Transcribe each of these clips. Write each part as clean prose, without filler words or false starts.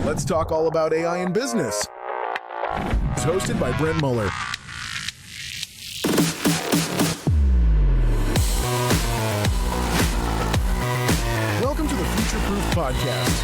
Let's talk all about AI in business. It's hosted by Brent Muller. Welcome to the Future Proof Podcast.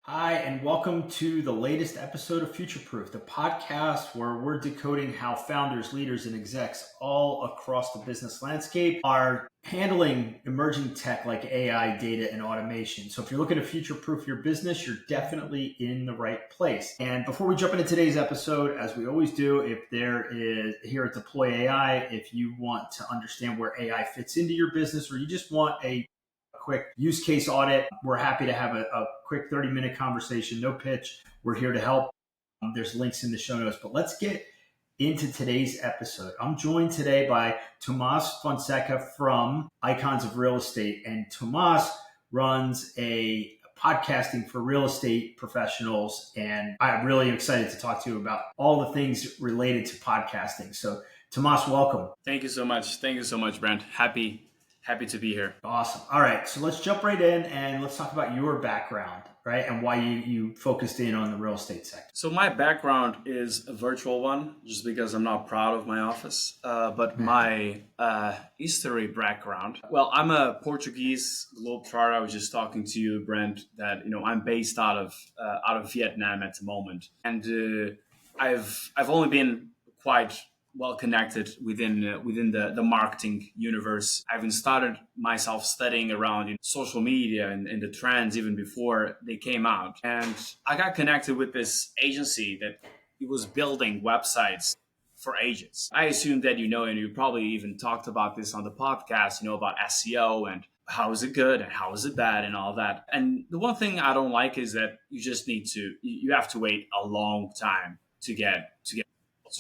Hi, and welcome to the latest episode of Future Proof, the podcast where we're decoding how founders, leaders, and execs all across the business landscape are handling emerging tech like AI, data, and automation. So if you're looking to future-proof your business, you're definitely in the right place. And before we jump into today's episode, as we always do, if there is here at Deploy AI, if you want to understand where AI fits into your business, or you just want a quick use case audit, we're happy to have a quick 30-minute conversation, no pitch. We're here to help. There's links in the show notes, but let's get into today's episode. I'm joined today by Tomas Fonseca from Icons of Real Estate, and Tomas runs a podcasting for real estate professionals, and I'm really excited to talk to you about all the things related to podcasting. So Tomas, welcome. Thank you so much. Thank you so much, Brent. Happy to be here. Awesome. All right. So let's jump right in and let's talk about your background, right? And why you focused in on the real estate sector. So my background is a virtual one, just because I'm not proud of my office. But my history background, well, I'm a Portuguese globetrotter. I was just talking to you, Brent, that I'm based out of Vietnam at the moment, and I've only been quite well connected within the marketing universe. I've started myself studying around social media and the trends even before they came out. And I got connected with this agency that it was building websites for agents. I assume that and you probably even talked about this on the podcast, about SEO and how is it good and how is it bad and all that. And the one thing I don't like is that you have to wait a long time to get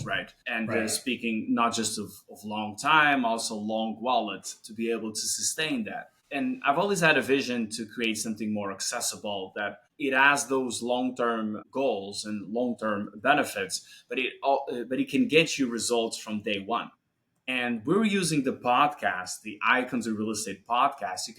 right. And right. Speaking not just of long time, also long wallet to be able to sustain that. And I've always had a vision to create something more accessible, that it has those long-term goals and long-term benefits, but it can get you results from day one. And we're using the podcast, the Icons of Real Estate podcast. You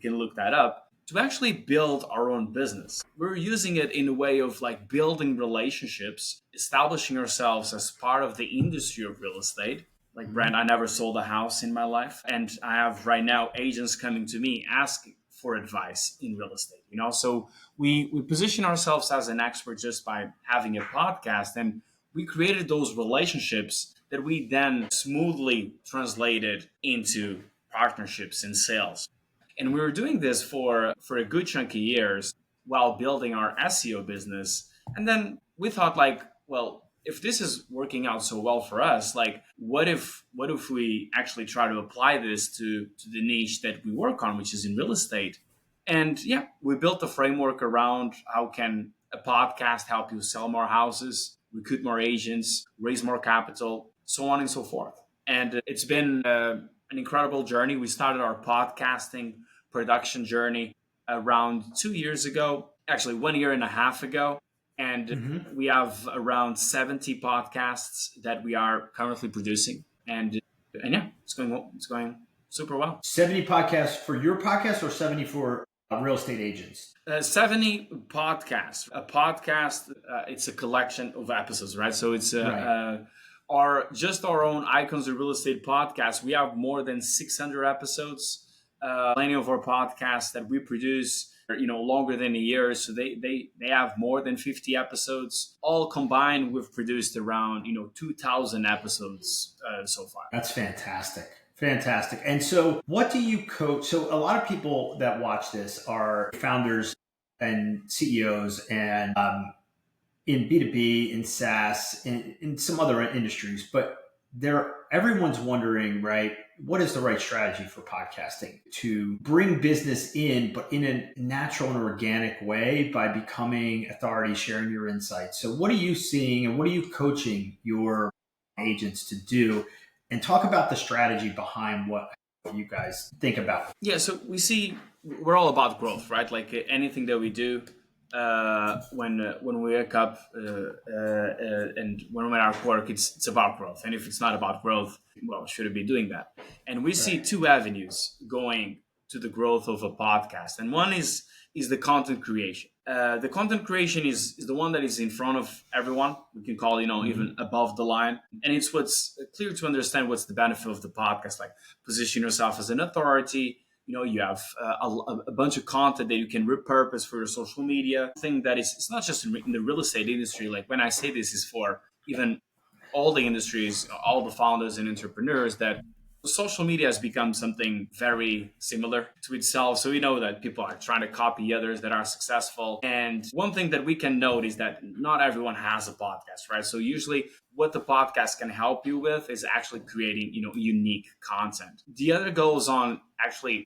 can look that up, to actually build our own business. We're using it in a way of building relationships, establishing ourselves as part of the industry of real estate. Like Brent, I never sold a house in my life. And I have right now agents coming to me asking for advice in real estate. So we position ourselves as an expert just by having a podcast. And we created those relationships that we then smoothly translated into partnerships and sales. And we were doing this for a good chunk of years while building our SEO business. And then we thought if this is working out so well for us, what if we actually try to apply this to the niche that we work on, which is in real estate? And we built a framework around how can a podcast help you sell more houses, recruit more agents, raise more capital, so on and so forth. And it's been an incredible journey. We started our podcasting production journey around 2 years ago, actually 1.5 years ago. And we have around 70 podcasts that we are currently producing. And it's going super well. 70 podcasts for your podcast or 70 for real estate agents? 70 podcasts. A podcast, it's a collection of episodes, right? So it's right. Our own Icons of Real Estate podcast. We have more than 600 episodes. Plenty of our podcasts that we produce longer than a year, so they have more than 50 episodes. All combined, we've produced around 2,000 episodes so far. That's fantastic. And so what do you coach? So a lot of people that watch this are founders and CEOs and in B2B, in SaaS, in some other industries, but everyone's wondering, right, what is the right strategy for podcasting to bring business in, but in a natural and organic way by becoming authority, sharing your insights? So what are you seeing and what are you coaching your agents to do? And talk about the strategy behind what you guys think about. Yeah, so we're all about growth, right? Like anything that we do, when we wake up and when we're at work, it's about growth. And if it's not about growth, well, should it be doing that? And we see two avenues going to the growth of a podcast. And one is the content creation. The content creation is the one that is in front of everyone. We can call, even above the line. And it's what's clear to understand what's the benefit of the podcast, like position yourself as an authority. You have a bunch of content that you can repurpose for your social media. Thing that it's not just in the real estate industry. Like when I say this is for even all the industries, all the founders and entrepreneurs, that social media has become something very similar to itself. So we know that people are trying to copy others that are successful. And one thing that we can note is that not everyone has a podcast, right? So usually what the podcast can help you with is actually creating, unique content. The other goes on actually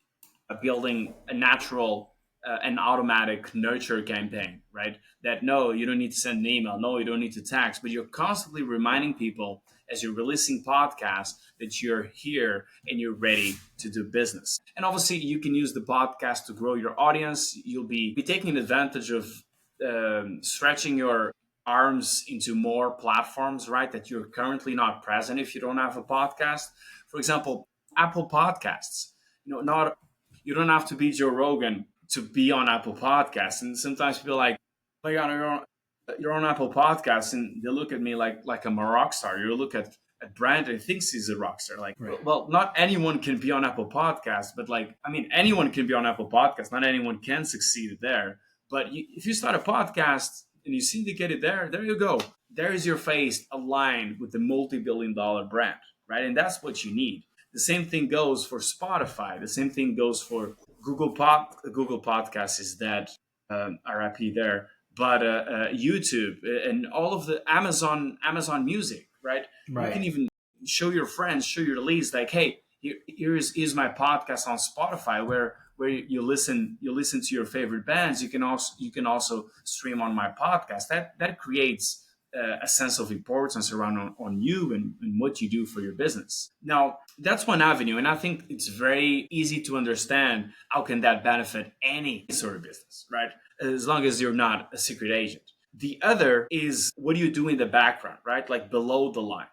building a natural and automatic nurture campaign, right? That no, you don't need to send an email. No, you don't need to text, but you're constantly reminding people as you're releasing podcasts that you're here and you're ready to do business. And obviously you can use the podcast to grow your audience. You'll be taking advantage of stretching your arms into more platforms, right? That you're currently not present if you don't have a podcast. For example, Apple Podcasts. You don't have to be Joe Rogan to be on Apple Podcasts. And sometimes people are like, oh, you're on Apple Podcasts, and they look at me like I'm a rock star. You look at Brent and he thinks he's a rock star. Like, right. Well, not anyone can be on Apple Podcasts, but anyone can be on Apple Podcasts. Not anyone can succeed there. But if you start a podcast and you seem to get it there you go. There is your face aligned with the multi-billion-dollar brand, right? And that's what you need. The same thing goes for Spotify. The same thing goes for Google Podcasts is dead, RIP there. But YouTube and all of the Amazon Music, right? You can even show your friends, show your leads, like, hey, here's my podcast on Spotify where you listen to your favorite bands. You can also stream on my podcast. That creates a sense of importance around on you and what you do for your business. Now, that's one avenue, and I think it's very easy to understand how can that benefit any sort of business, right? As long as you're not a secret agent. The other is what do you do in the background, right? Like below the line.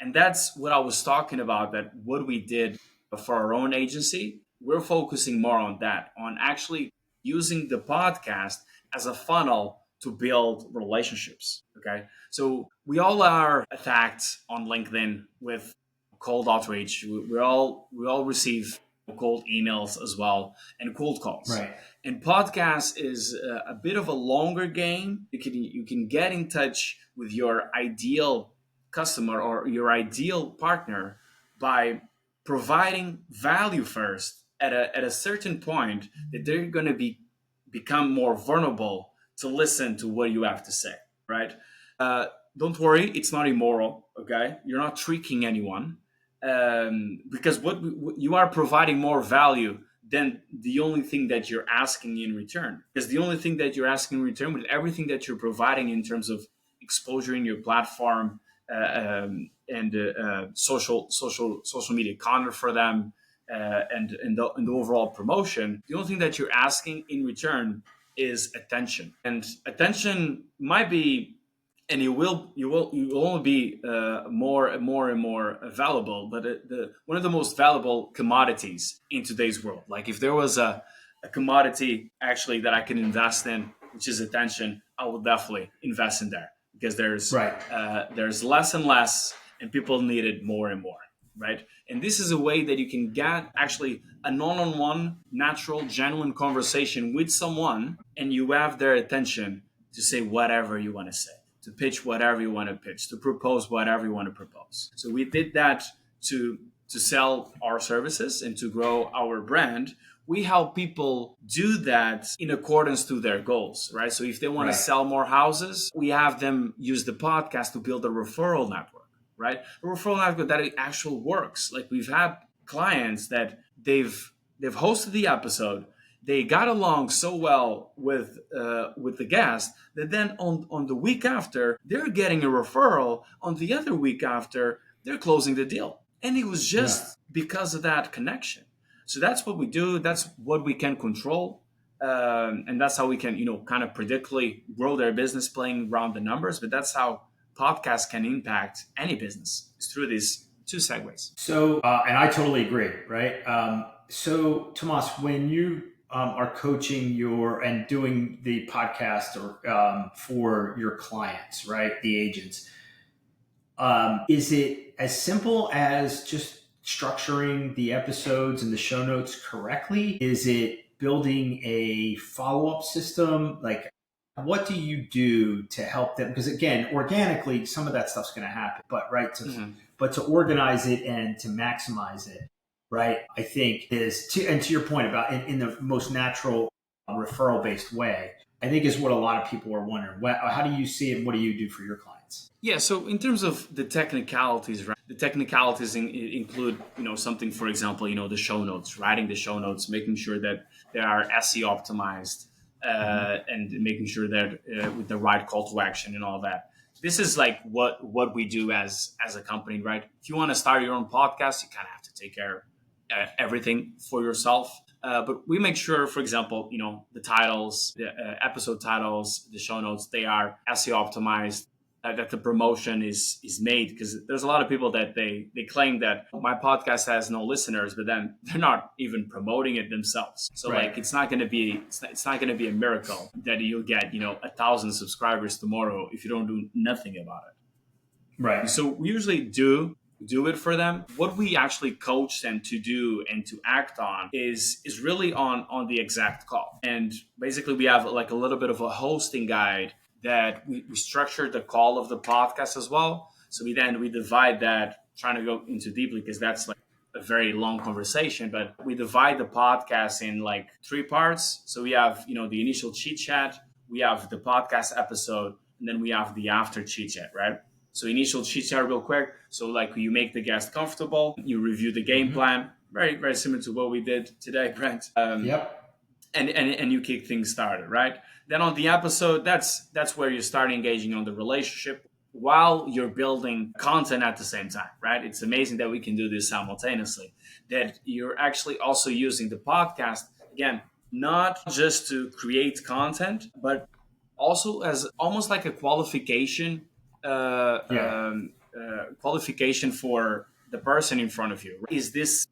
And that's what I was talking about, that what we did for our own agency, we're focusing more on that, on actually using the podcast as a funnel to build relationships, okay? So we all are attacked on LinkedIn with cold outreach. We all receive cold emails as well and cold calls. Right. And podcast is a bit of a longer game. You can get in touch with your ideal customer or your ideal partner by providing value first at a certain point that they're going to become more vulnerable to listen to what you have to say, right? Don't worry, it's not immoral, okay? You're not tricking anyone because what you are providing more value than the only thing that you're asking in return. Because the only thing that you're asking in return with everything that you're providing in terms of exposure in your platform and social media content for them and the overall promotion, the only thing that you're asking in return is attention. And attention might be, and you will only be more and more valuable, but one of the most valuable commodities in today's world. Like if there was a commodity actually that I can invest in, which is attention, I will definitely invest in there because there's less and less and people need it more and more. Right. And this is a way that you can get actually a one-on-one, natural, genuine conversation with someone, and you have their attention to say whatever you want to say, to pitch whatever you want to pitch, to propose whatever you want to propose. So we did that to sell our services and to grow our brand. We help people do that in accordance to their goals, right? So if they want to sell more houses, we have them use the podcast to build a referral network. Right, a referral network that it actually works. Like we've had clients that they've hosted the episode, they got along so well with the guest that then on the week after they're getting a referral. On the other week after they're closing the deal, and it was just because of that connection. So that's what we do. That's what we can control, and that's how we can kind of predictably grow their business playing around the numbers. But that's how podcasts can impact any business, is through these two segues. So, and I totally agree, right? So, Tomas, when you are coaching and doing the podcast for your clients, right, the agents, is it as simple as just structuring the episodes and the show notes correctly? Is it building a follow-up system? Like, what do you do to help them? Because again, organically, some of that stuff's going to happen, but to organize it and to maximize it, right? I think to your point about in the most natural referral-based way, I think is what a lot of people are wondering. How do you see it? And what do you do for your clients? Yeah, so in terms of the technicalities, right? The technicalities include, something, for example, the show notes, writing the show notes, making sure that they are SEO optimized, and making sure that with the right call to action and all that. This is like what we do as a company, right? If you want to start your own podcast, you kind of have to take care of everything for yourself. But we make sure, for example, the titles, the episode titles, the show notes, they are SEO optimized, that the promotion is made, because there's a lot of people that they claim that my podcast has no listeners, but then they're not even promoting it themselves. So Right. like it's not going to be a miracle that you'll get 1,000 subscribers tomorrow if you don't do nothing about it. Right. So we usually do it for them. What we actually coach them to do and to act on is really on the exact call. And basically we have like a little bit of a hosting guide that we structured the call of the podcast as well. So we divide that, trying to go into deeply because that's like a very long conversation, but we divide the podcast in like 3 parts. So we have, the initial chit chat, we have the podcast episode, and then we have the after chit chat, right? So initial chit chat real quick. So like you make the guest comfortable, you review the game plan, very, very similar to what we did today, Brent. Yep. And you kick things started, right? Then on the episode, that's where you start engaging on the relationship while you're building content at the same time, right? It's amazing that we can do this simultaneously, that you're actually also using the podcast, again, not just to create content, but also as almost like a qualification qualification for the person in front of you. Is this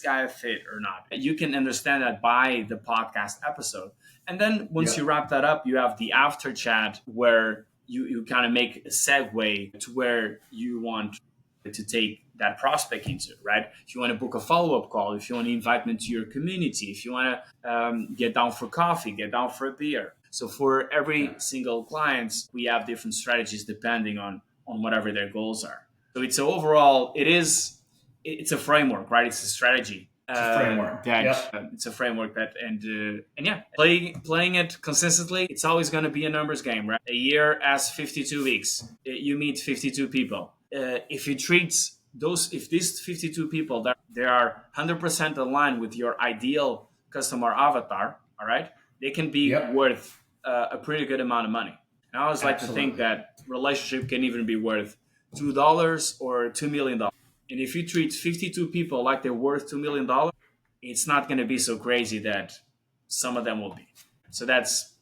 guy a fit or not? You can understand that by the podcast episode. And then once you wrap that up, you have the after chat where you kind of make a segue to where you want to take that prospect into, right? If you want to book a follow-up call, if you want to invite them to your community, if you want to get down for coffee, get down for a beer. So for every single client, we have different strategies depending on whatever their goals are. So it's a framework, right? It's a strategy. It's a framework. It's a framework that, playing it consistently, it's always going to be a numbers game, right? A year has 52 weeks. You meet 52 people. If you treat if these 52 people, that they are 100% aligned with your ideal customer avatar, all right, they can be worth a pretty good amount of money. And I always like to think that relationship can even be worth $2 or $2 million. And if you treat 52 people like they're worth $2 million, it's not going to be so crazy that some of them will be. So that's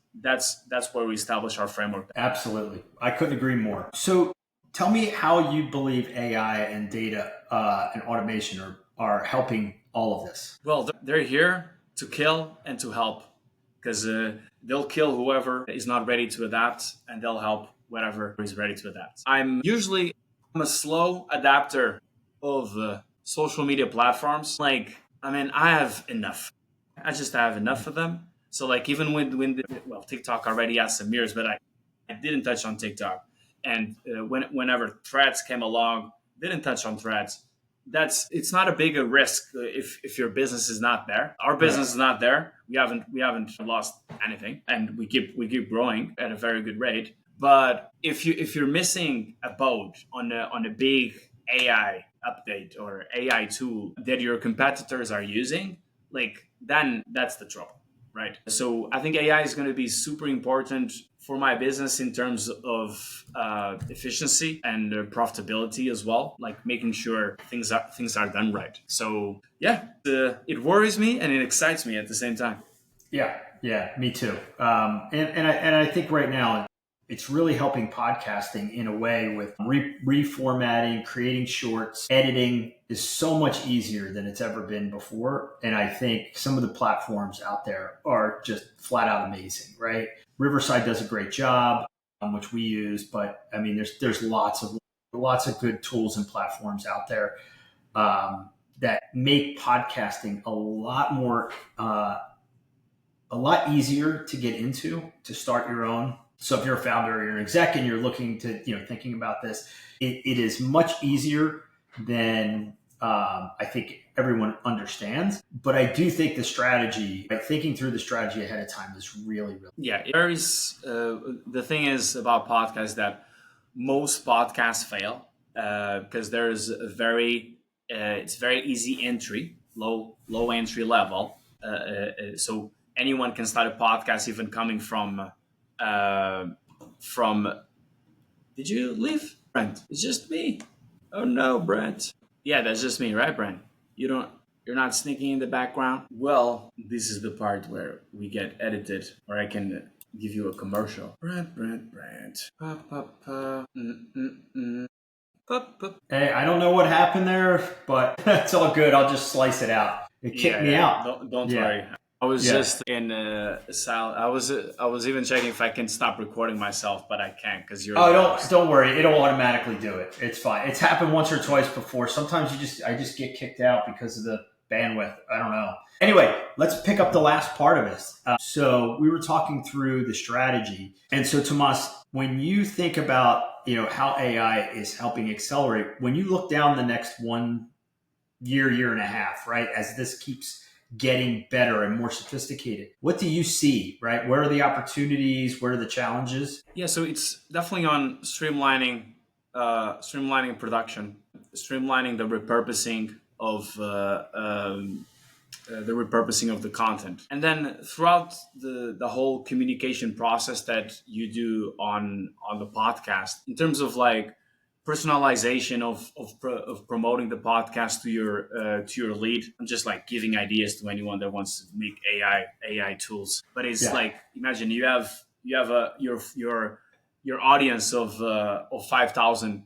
where we establish our framework. Absolutely. I couldn't agree more. So tell me how you believe AI and data and automation are helping all of this. Well, they're here to kill and to help, because they'll kill whoever is not ready to adapt, and they'll help whatever is ready to adapt. I'm a slow adapter of social media platforms. I have enough. I just have enough of them. So even when TikTok already has some years, but I didn't touch on TikTok. And whenever Threads came along, didn't touch on Threads. It's not a big a risk if your business is not there. Our business is not there. We haven't lost anything, and we keep growing at a very good rate. But if you're missing a boat on a big AI update or AI tool that your competitors are using, then that's the trouble, right? So I think AI is going to be super important for my business in terms of efficiency and profitability as well, making sure things are done right. So it worries me and it excites me at the same time. Yeah, me too. And I think right now it's really helping podcasting in a way with reformatting, creating shorts, editing is so much easier than it's ever been before. And I think some of the platforms out there are just flat out amazing, right? Riverside does a great job, which we use, but I mean, there's lots of good tools and platforms out there that make podcasting a lot easier to get into, to start your own. So if you're a founder or you're an exec and you're looking to, thinking about this, it is much easier than I think everyone understands. But I do think the strategy, thinking through the strategy ahead of time is really, really. Yeah, there is, the thing is about podcasts that most podcasts fail because there's it's very easy entry, low entry level. So anyone can start a podcast, even coming from. Did you leave, Brent? It's just me. Oh no, Brent. Yeah, that's just me, right, Brent? You're not sneaking in the background. Well, this is the part where we get edited, or I can give you a commercial. Brent. Pa, pa, pa. Hey, I don't know what happened there, but it's all good. I'll just slice it out. It kicked me out. Don't worry. I was just in silent. I was even checking if I can stop recording myself, but I can't because you're. Oh, don't worry. It'll automatically do it. It's fine. It's happened once or twice before. Sometimes I just get kicked out because of the bandwidth. I don't know. Anyway, let's pick up the last part of this. So we were talking through the strategy, and so Tomas, when you think about how AI is helping accelerate, when you look down the next 1 year and a half, right, as this keeps getting better and more sophisticated, what do you see, right? Where are the opportunities? Where are the challenges? Yeah, so it's definitely on streamlining production, streamlining the repurposing of the content, and then throughout the whole communication process that you do on the podcast, in terms of like personalization of promoting the podcast to your lead. I'm just like giving ideas to anyone that wants to make AI tools. But it's like, imagine you have your audience of 5,000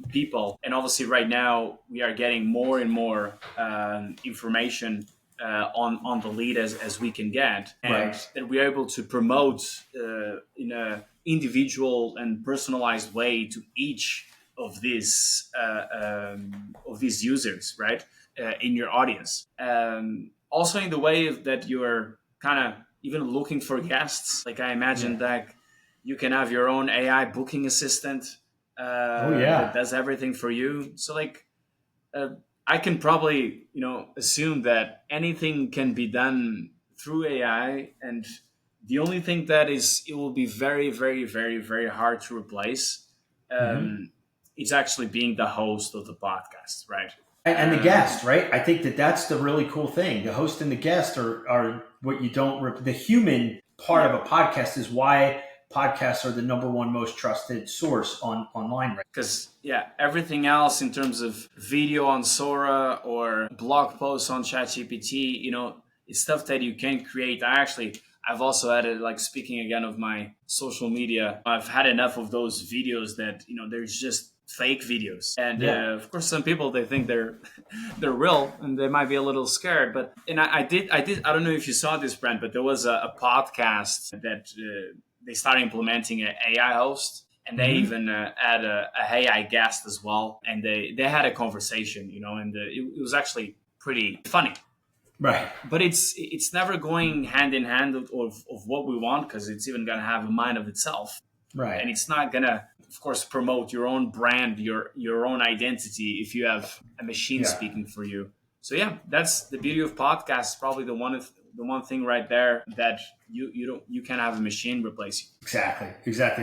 people, and obviously right now we are getting more and more information on the lead as we can get, and that we are able to promote in a individual and personalized way to each of these users, right, in your audience. Also in the way that you're kind of even looking for guests. Like I imagine that you can have your own AI booking assistant that does everything for you. So like I can probably assume that anything can be done through AI, and the only thing that it will be very, very, very, very hard to replace is actually being the host of the podcast, right? And the guest, right? I think that's the really cool thing. The host and the guest are what you don't. The human part of a podcast is why podcasts are the number one most trusted source online, right? Because everything else in terms of video on Sora or blog posts on ChatGPT, it's stuff that you can create. I've also added, like, speaking again of my social media, I've had enough of those videos that, there's just fake videos. And of course, some people, they think they're real and they might be a little scared. But, and I did, I don't know if you saw this, Brent, but there was a podcast that they started implementing an AI host. And they even had a AI guest as well. And they had a conversation, and it was actually pretty funny. Right. But it's never going hand in hand of what we want, because it's even going to have a mind of itself. Right. And it's not going to, of course, promote your own brand, your own identity if you have a machine speaking for you. So that's the beauty of podcasts. Probably the one thing right there that you can't have a machine replace you. Exactly.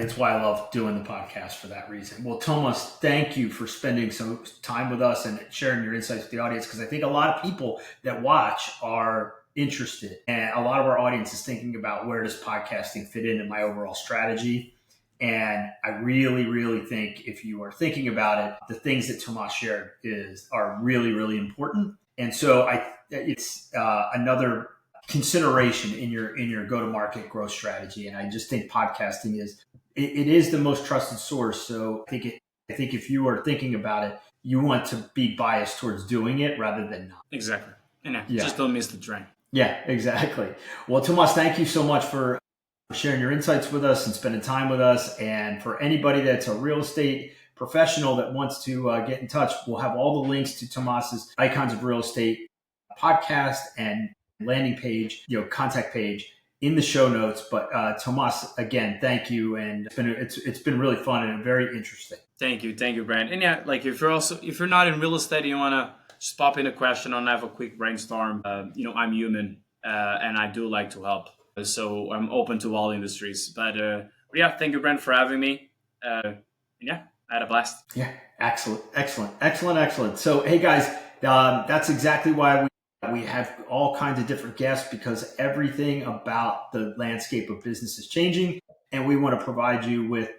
That's why I love doing the podcast, for that reason. Well, Tomas, thank you for spending some time with us and sharing your insights with the audience, because I think a lot of people that watch are interested, and a lot of our audience is thinking about, where does podcasting fit into my overall strategy? And I really, really think, if you are thinking about it, the things that Tomas shared are really, really important. And so it's another consideration in your go-to-market growth strategy. And I just think podcasting it is the most trusted source. So I think if you are thinking about it, you want to be biased towards doing it rather than not. Exactly. And just don't miss the train. Yeah, exactly. Well, Tomas, thank you so much for sharing your insights with us and spending time with us. And for anybody that's a real estate professional that wants to get in touch, we'll have all the links to Tomas's Icons of Real Estate podcast and landing page, contact page in the show notes. But Tomas, again, thank you. And it's been really fun and very interesting. Thank you, Brent. And yeah, like if you're not in real estate, you want to just pop in a question and have a quick brainstorm. I'm human and I do like to help. So I'm open to all industries. But yeah, thank you, Brent, for having me. I had a blast. Yeah, excellent. So, hey guys, that's exactly why we have all kinds of different guests, because everything about the landscape of business is changing, and we want to provide you with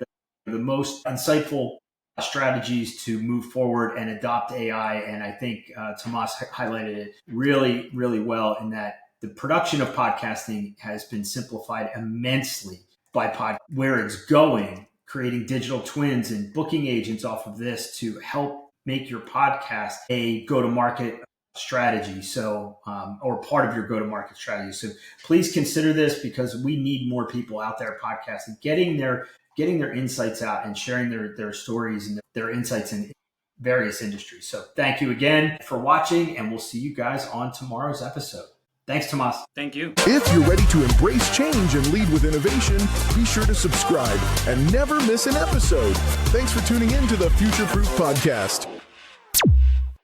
the most insightful strategies to move forward and adopt AI. And I think Tomas highlighted it really, really well in that the production of podcasting has been simplified immensely by where it's going, creating digital twins and booking agents off of this to help make your podcast a go-to-market strategy. So, or part of your go-to-market strategy. So please consider this, because we need more people out there podcasting, getting their insights out and sharing their stories and their insights in various industries. So thank you again for watching, and we'll see you guys on tomorrow's episode. Thanks, Tomas. Thank you. If you're ready to embrace change and lead with innovation, be sure to subscribe and never miss an episode. Thanks for tuning in to the Future Proof Podcast.